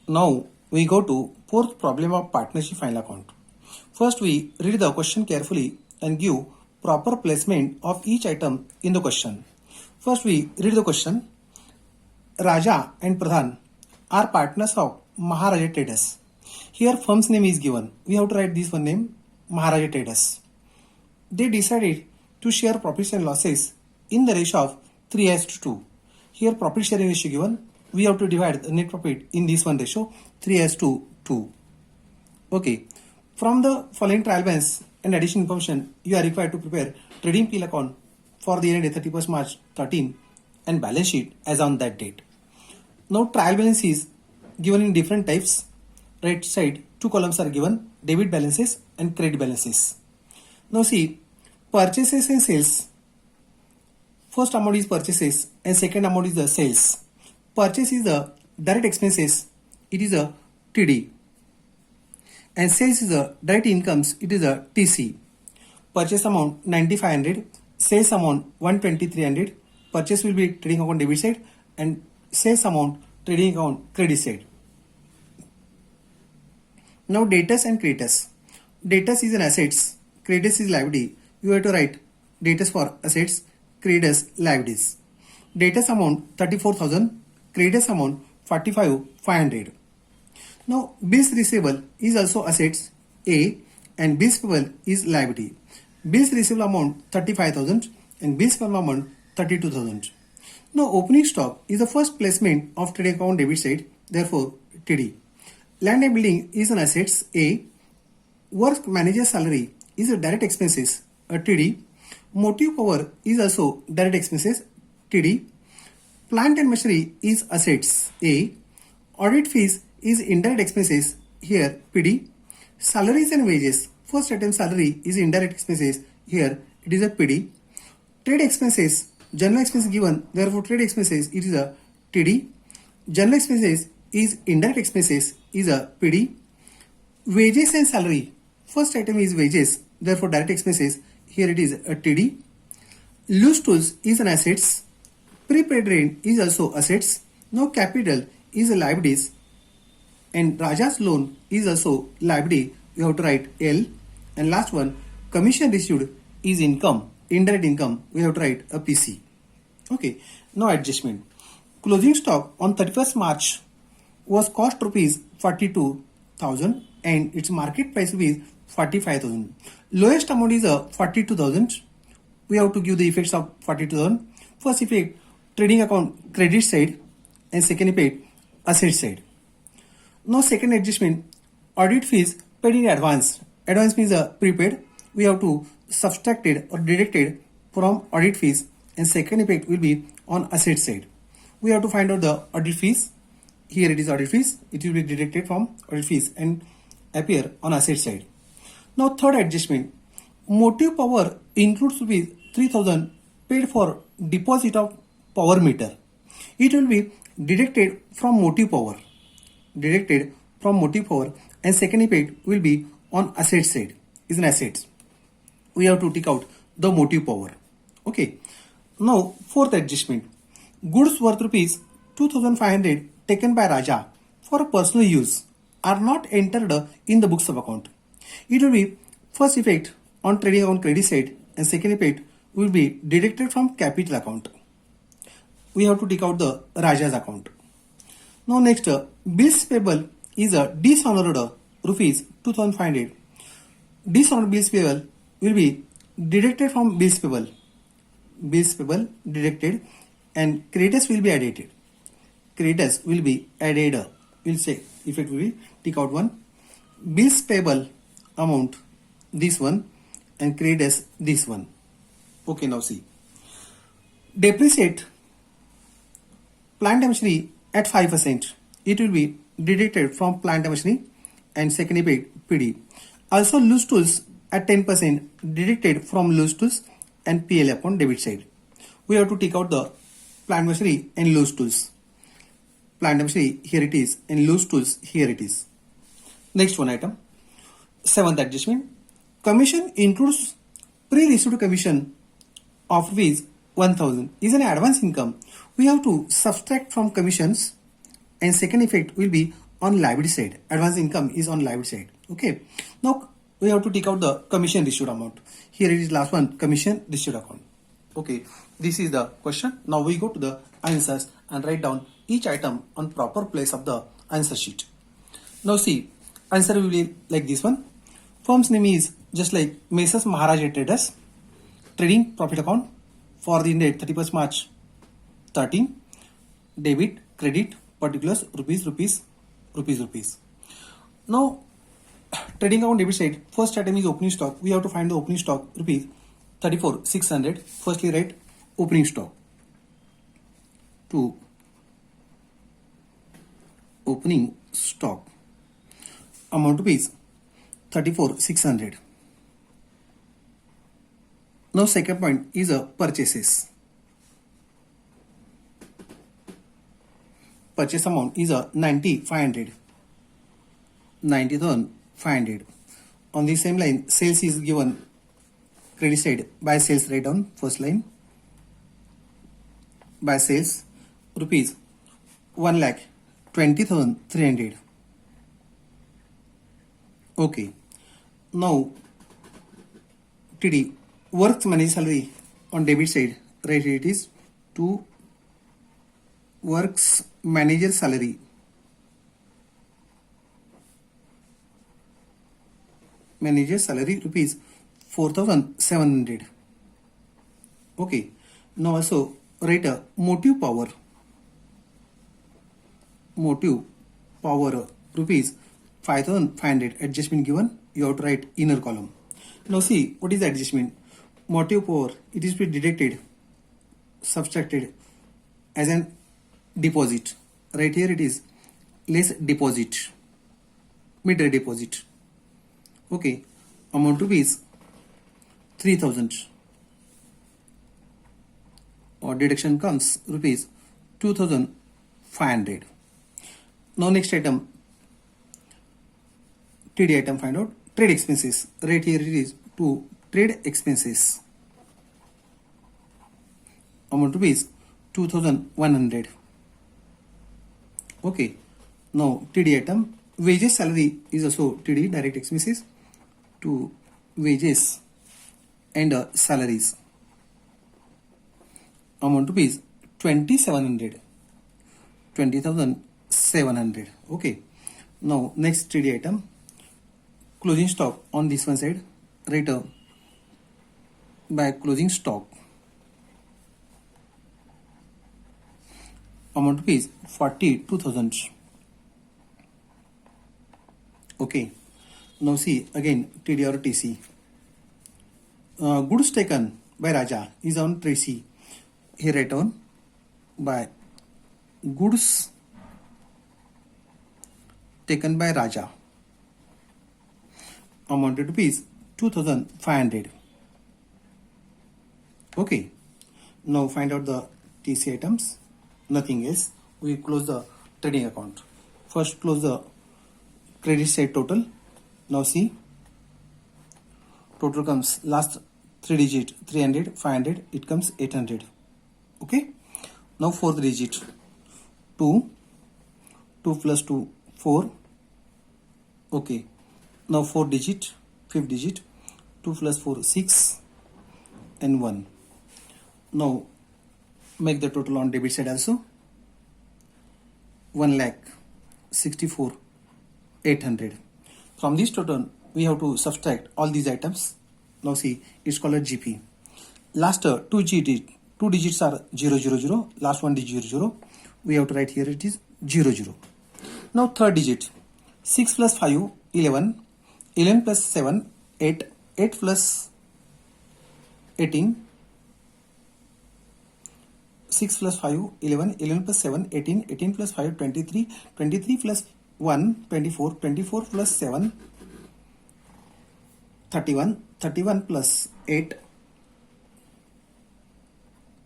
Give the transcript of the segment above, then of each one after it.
Now we go to fourth problem of partnership final account. First we read the question carefully and give proper placement of each item in the question. First we read the question. Raja and Pradhan are partners of Maharaja Traders. Here firm's name is given. We have to write this one name Maharaja Traders. They decided to share profits and losses in the ratio of 3:2. Here profit sharing ratio given. We have to divide the net profit in this one ratio 3:2. Okay. From the following trial balance and addition information, you are required to prepare trading P&L account for the year ended 31st March 13 and balance sheet as on that date. Now trial balance is given in different types. Right side two columns are given, debit balances and credit balances. Now see, purchases and sales. First amount is purchases and second amount is the sales. Purchase is the direct expenses, it is a TD. And sales is the direct incomes, it is a TC. Purchase amount 9500, sales amount 12300. Purchase will be trading account debit side and sales amount trading account credit side. Now debtors and creditors. Debtors is an assets, creditors is liability. You have to write debtors for assets, creditors liabilities. Debtors amount 34,000, creditors amount 45,500. Now bills receivable is also assets A and bills payable is liability. Bills receivable amount 35,000 and bills payable amount 32,000. Now opening stock is the first placement of trading account debit side, therefore TD. Land and building is an assets A. Work manager salary is a direct expenses, a TD. Motive power is also direct expenses, TD. Plant and machinery is assets A. Audit fees is indirect expenses, here PD. Salaries and wages, first item salary is indirect expenses, here it is a PD. Trade expenses, general expenses given, therefore trade expenses it is a TD. General expenses is indirect expenses is a PD. Wages and salary, first item is wages, therefore direct expenses, here it is a TD. Loose tools is an assets. Prepaid rent is also assets. Now capital is a liabilities and Raja's loan is also liability. You have to write L. And last one, commission received is income, indirect income. We have to write a PC. Okay. Now adjustment. Closing stock on 31st March was cost rupees 42,000 and its market price rupees 45,000. Lowest amount is 42,000. We have to give the effects of 42,000. First effect, trading account credit side and second effect, asset side. Now second adjustment, audit fees paid in advance. Advance means prepaid. We have to subtract it or deduct it from audit fees and second effect will be on asset side. We have to find out the audit fees. Here it is audit fees. It will be deducted from audit fees and appear on asset side. Now third adjustment, motive power includes to be 3,000 paid for deposit of power meter. It will be deducted from motive power. Deducted from motive power and second effect will be on asset side, is an assets. We have to take out the motive power. Okay. Now fourth adjustment, goods worth rupees 2,500 taken by Raja for personal use are not entered in the books of account. It will be first effect on trading account credit side and second effect will be deducted from capital account. We have to take out the Raja's account. Now next, bills payable is a dishonored rupees 2,500. Dishonored bills payable will be deducted from bills payable. Bills payable deducted and creditors will be added. Creditors will be added. We'll say effect will be take out one. Bills payable amount this one and creditors this one. Okay, now see. Depreciate plant and machinery at 5%. It will be deducted from plant and machinery and second effect PD. Also loose tools at 10% deducted from loose tools and PL account debit side. We have to take out the plant machinery and loose tools. Plant machinery here it is and loose tools here it is. Next one item. Seventh adjustment. Commission includes pre-received commission of rupees 1,000 is an advance income. We have to subtract from commissions and second effect will be on liability side. Advance income is on liability side. Okay. Now we have to take out the commission received amount. Here it is last one, commission received account. Okay. This is the question. Now we go to the answers and write down each item on proper place of the answer sheet. Now see, answer will be like this one. Firm's name is just like Messrs Maharaja Traders. Trading profit account for the date 31st March 13. Debit, credit, particulars, rupees. Now, trading account debit side, first item is opening stock. We have to find the opening stock, rupees 34,600. Firstly, write opening stock. To opening stock, amount rupees 34,600. Now, second point is a purchases. Purchase amount is a 90,500. 90,500. On the same line, sales is given credit side by sales, write down first line. By sales, rupees 1,20,300. Okay. Now, TD works manager salary on debit side, right? It is to works manager salary. Manager salary rupees 4,700. Okay. Now also write a motive power. Motive power rupees 5,500. Adjustment given. You have to write inner column. Now see what is the adjustment. Motive power, it is to be deducted, subtracted as an deposit. Right here it is less deposit, mid deposit. Okay, amount rupees 3,000. Or deduction comes rupees 2,500. Now next item, TD item, find out trade expenses. Right here it is to trade expenses. Amount rupees 2,100. Okay. Now TD item, wages salary is also TD, direct expenses to wages and salaries. Amount rupees 2,700. 20,700. Okay. Now next TD item, closing stock on this one side, write by closing stock. Amount rupees 42,000. Okay. Now see again TD or TC. Goods taken by Raja is on TC. Here write on by goods taken by Raja. Amount rupees 2,500. Okay. Now find out the TC items. Nothing else. We close the trading account. First close the credit side total. Now see. Total comes last 3 digit 300, 500. It comes 800. Okay. Now fourth digit 2. 2 plus 2 4. Okay. Now 4 digit, fifth digit, 2 plus 4 6 and 1. Now make the total on debit side also. 1,64,800. From this total we have to subtract all these items. Now see, it's called a GP. Last two digits are 000. Last one digit 0. We have to write here it is 00. Now third digit, 6 plus 5 11. 11 plus 7 8. 8 plus 18. 6 plus 5 11. 11 plus 7 18. 18 plus 5 23. 23 plus 1 24. 24 plus 7 31. 31 plus 8,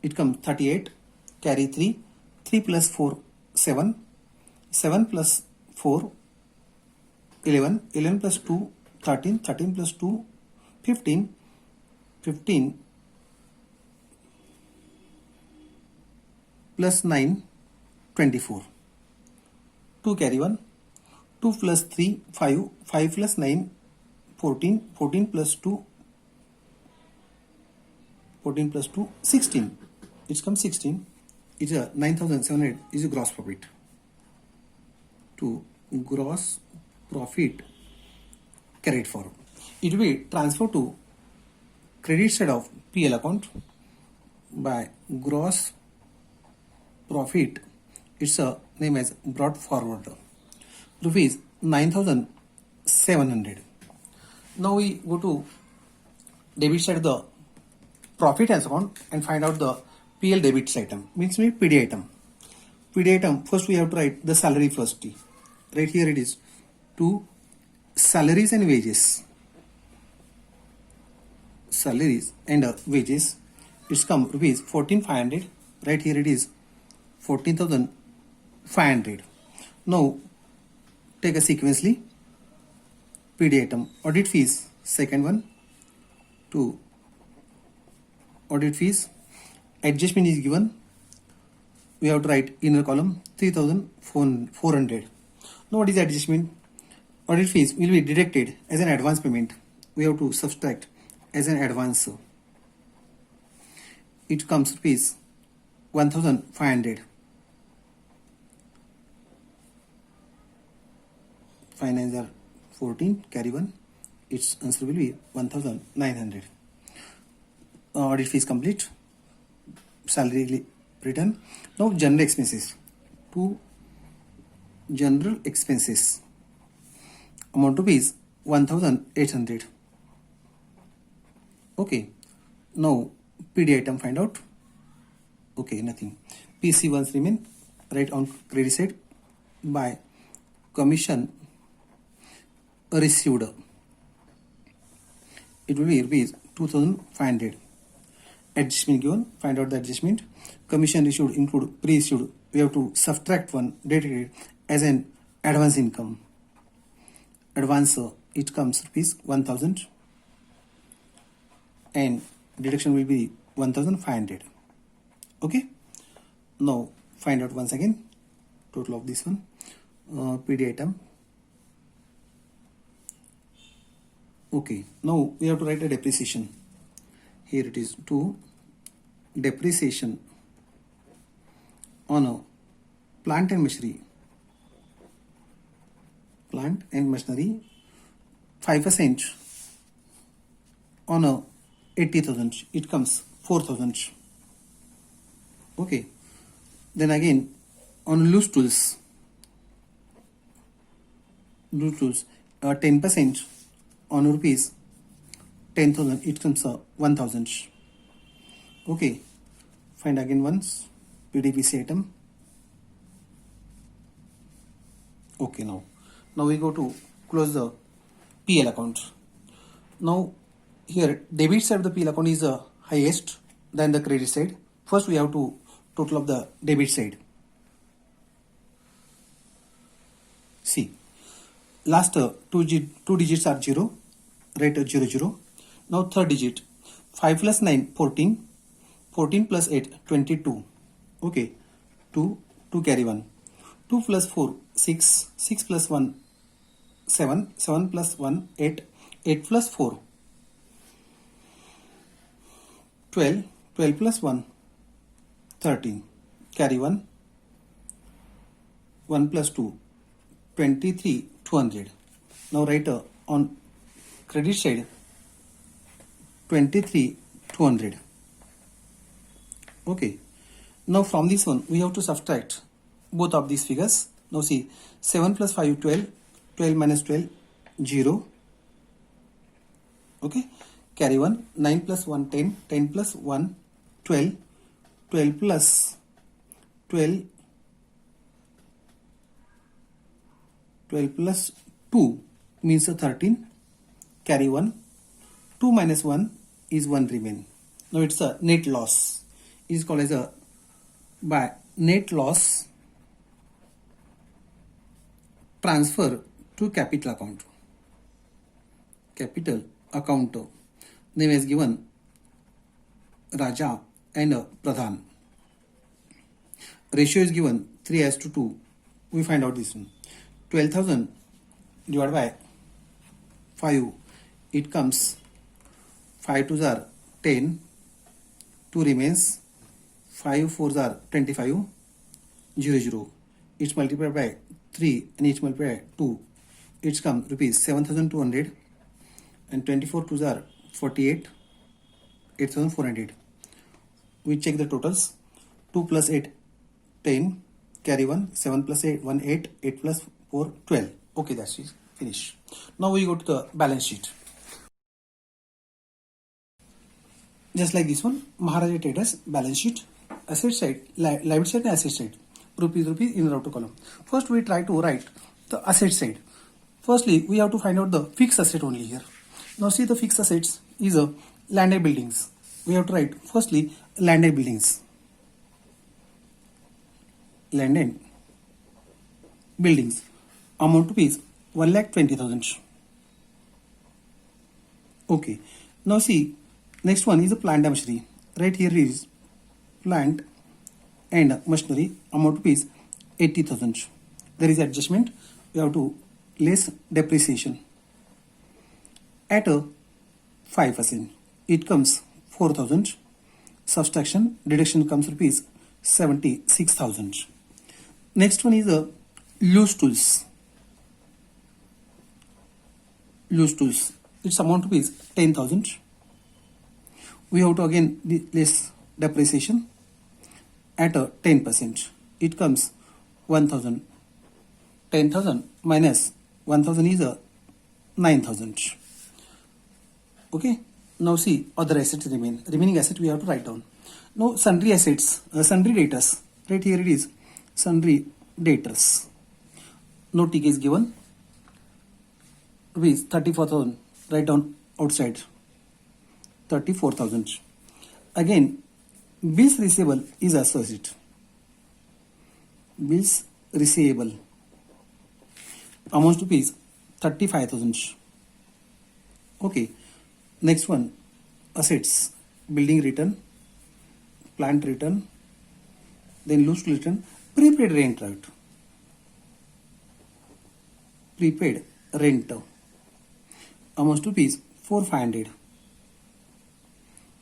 it comes 38. Carry 3. 3 plus 4 7. 7 plus 4 11. 11 plus 2 13. 13 plus 2 15. 15 plus 9 24. 2 carry 1. 2 plus 3, 5, 5 plus 9, 14, 14 plus 2, 14 plus 2, 16. It comes 16. It's a 9,700 is a gross profit. To gross profit carried forward. It will be transferred to credit side of PL account by gross profit. It's a name as brought forward. Rupees 9,700. Now we go to debit side of the profit and account and find out the PL debits item. Means me PD item. PD item, first we have to write the salary first. Right here it is to salaries and wages. Salaries and wages. It's come rupees 14,500. Right here it is 14,500. Now take a sequentially. PD item, audit fees, second one. To audit fees, adjustment is given. We have to write inner column 3,400. Now what is adjustment? Audit fees will be deducted as an advance payment. We have to subtract as an advance. It comes rupees 1,500. Finance are 14, carry 1. Its answer will be 1,900. Audit fees complete. Salary written. Now general expenses. To general expenses. Amount to is 1,800. Okay. Now PD item find out. Okay, nothing. PC ones remain. Right on credit side by commission received. It will be rupees 2,500. Adjustment given. Find out the adjustment. Commission issued include pre-issued. We have to subtract one dedicated as an advance income. Advance it comes rupees 1,000 and deduction will be 1,500. Okay. Now find out once again total of this one. PD item. Okay. Now we have to write a depreciation. Here it is to depreciation on a plant and machinery. Plant and machinery 5% on a 80,000. It comes 4,000. Okay. Then again on loose tools. Loose tools 10% on rupees 10,000. It comes 1,000. Okay. Find again once PDPC item. Okay. Now we go to close the PL account. Now here debit side of the PL account is the highest than the credit side. First we have to total of the debit side. See, last two digits are 0, right? 0 0. Now third digit 5 plus 9 14, 14 plus 8 22. Okay, 2 carry 1. 2 plus 4 6, 6 plus 1 7, 7 plus 1 8, 8 plus 4 12, 12 plus 1 13, carry 1, 1 plus 2 23, 200. Now write on credit side 23, 200. Okay. Now from this one we have to subtract both of these figures. Now see, 7 plus 5 12, 12 minus 12 0. Okay. Carry 1, 9 plus 1 10, 10 plus 1 12, 12 plus 12, 12 plus 2 means 13. Carry 1, 2 minus 1 is 1 remain. Now it's a net loss. It is called as a by net loss transfer to capital account. Capital account name is given Raja and Pradhan. Ratio is given 3:2. We find out this one. 12,000 divided by 5, it comes 5 2s are 10, 2 remains, 5 4s are 25, 0 0. It's multiplied by 3 and it's multiplied by 2. It's come rupees 7,200 and 24 2s are 48, 8,400. We check the totals. 2 plus 8, 10, carry 1, 7 plus 8, 1, 8, 8 plus 4, 12. Okay, that's it. Finish. Now we go to the balance sheet. Just like this one, Maharaja Traders balance sheet, asset side, liability side and asset side, rupees in the outer column. First we try to write the asset side. Firstly, we have to find out the fixed asset only here. Now see, the fixed assets is a landed buildings. We have to write firstly landed buildings. Landed buildings amount to is 1,20,000. Okay. Now see, next one is a plant and machinery. Right here is plant and machinery amount is 80,000. There is adjustment. We have to less depreciation at a 5%. It comes 4,000. Subtraction deduction comes rupees 76,000. Next one is a loose tools. Loose tools. Its amount is 10,000. We have to again less depreciation at a 10%. It comes 1,000. 10,000 minus 1,000 is a 9,000. Okay. Now see, other assets remain. Remaining asset we have to write down. Now sundry assets, sundry debtors. Right here it is sundry debtors. No TK is given. Rupees 34,000. Write down outside. 34,000. Again, bills receivable is associate. Bills receivable amounts to rupees 35,000. Okay. Next one, assets, building return, plant return, then loose return, prepaid rent right. Prepaid rent amounts to rupees 4,500.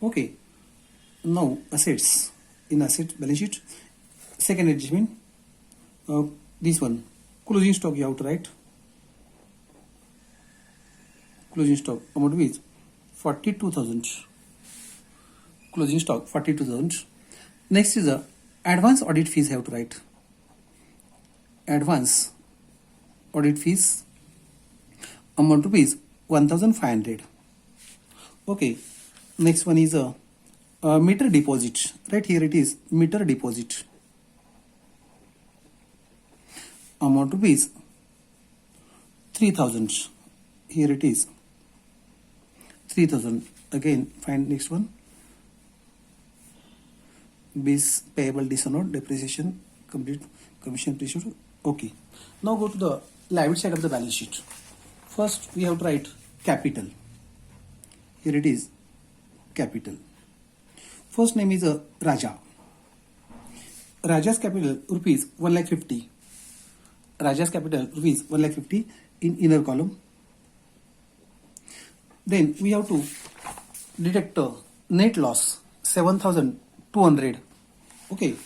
Okay. Now assets, in asset balance sheet, second adjustment, this one, closing stock you have to write. Closing stock amount is 42,000. Closing stock 42,000. Next is the advance audit fees have to write. Advance audit fees amount to is 1,500. Okay. Next one is a meter deposit. Right here it is meter deposit. Amount to is 3,000. Here it is 3,000. Again find next one. Bills payable disallowed, depreciation complete, commission issued. Okay. Now go to the liability side of the balance sheet. First we have to write capital. Here it is capital. First name is Raja. Raja's capital rupees 1,50,000. Raja's capital rupees 1,50,000 in inner column. Then we have to deduct net loss 7,200. Okay,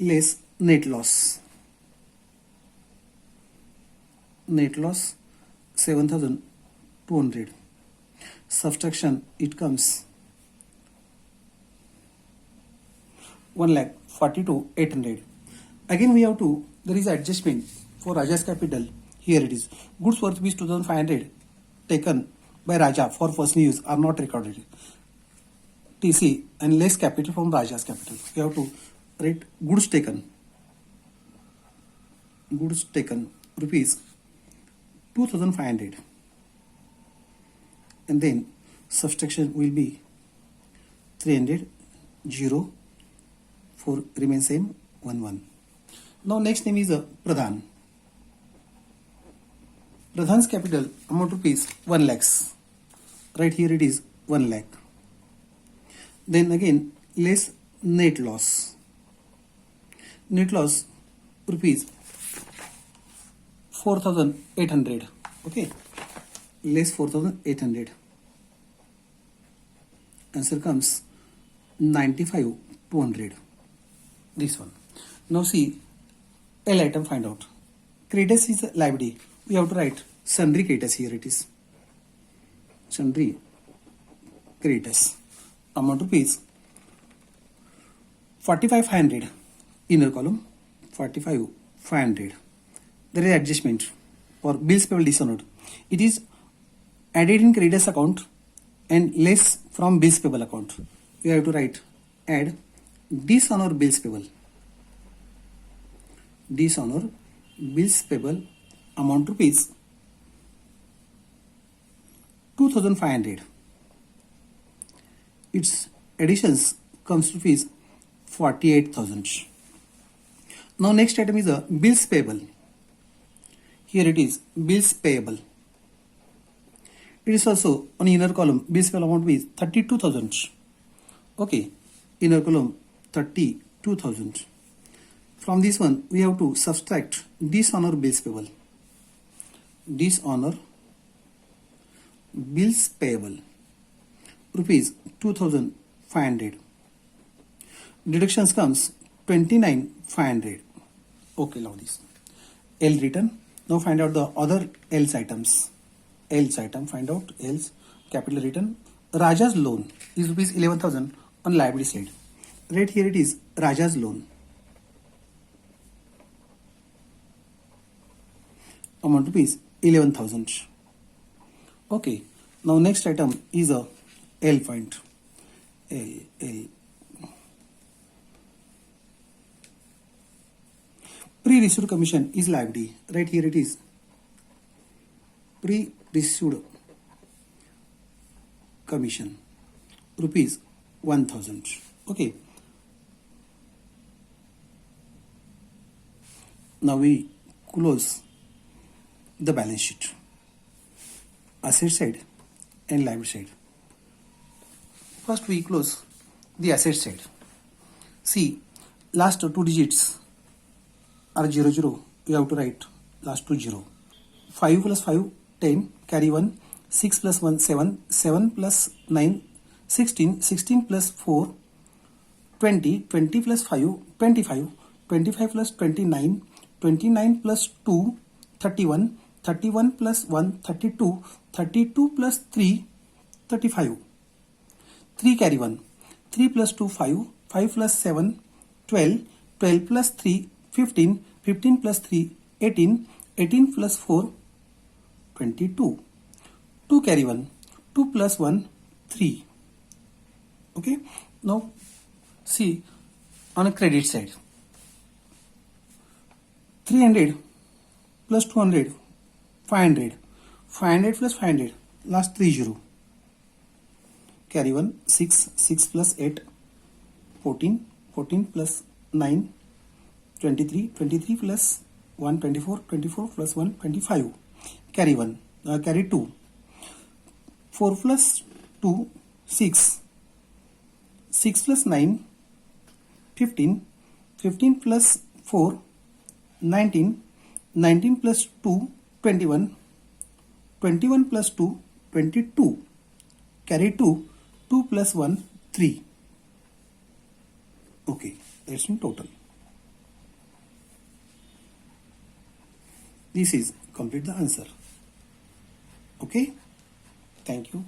less net loss. Net loss 7,200. Subtraction it comes 1,42,800. Again we have to, there is adjustment for Raja's capital. Here it is goods worth rupees 2,500 taken by Raja for personal use are not recorded. TC and less capital from Raja's capital. We have to write goods taken. Goods taken rupees 2,500. And then subtraction will be 300, 0, 4 remains same, 1, 1. Now next name is Pradhan. Pradhan's capital amount rupees 1 lakhs. Right here it is 1 lakh. Then again less net loss. Net loss rupees 4,800. Okay, less 4,800. Answer comes 95,200. This one. Now see, L item find out. Creditors is a liability. We have to write sundry creditors. Here it is. Sundry creditors. Amount rupees 45,500. Inner column 45,500. There is adjustment for bills payable dishonored. It is added in creditors account and less from bills payable account. We have to write add dishonor bills payable. Dishonor bills payable amount rupees 2,500. Its additions comes rupees 48,000. Now next item is a bills payable. Here it is bills payable. It is also on inner column bills payable amount is 32,000. Okay, inner column 32,000. From this one we have to subtract dishonor bills payable. Dishonor bills payable rupees 2,500. Deductions comes 29,500. Okay, now this L written. Now find out the other else items. Else item, find out else. Capital written. Raja's loan is rupees 11,000 on liability side. Right here it is Raja's loan. Amount rupees 11,000. Okay. Now next item is a L point. L. Pre-received commission is liability. Right here it is. Pre-received commission. Rupees 1,000. Okay. Now we close the balance sheet. Asset side and liability side. First we close the asset side. See, last two digits are 0, 0. You have to write last two 0. 5 plus 5, 10, carry 1. 6 plus 1, 7. 7 plus 9, 16. 16 plus 4, 20. 20 plus 5, 25. 25 plus 29. 29 plus 2, 31. 31 plus 1, 32. 32 plus 3, 35. 3 carry 1. 3 plus 2, 5. 5 plus 7, 12. 12 plus 3, 15. 15 plus 3, 18. 18 plus 4, 22. 2 carry 1. 2 plus 1, 3. Okay. Now see on a credit side. 300 plus 200, 500. 500 plus 500, last 3 0. Carry 1, 6. 6 plus 8, 14. 14 plus 9, 23. 23 plus 1, 24. 24 plus 1, 25. Carry 1. Carry 2. 4 plus 2, 6. 6 plus 9, 15. 15 plus 4, 19. 19 plus 2, 21. 21 plus 2, 22. Carry 2. 2 plus 1, 3. Okay, that's in total. This is complete the answer. Okay, thank you.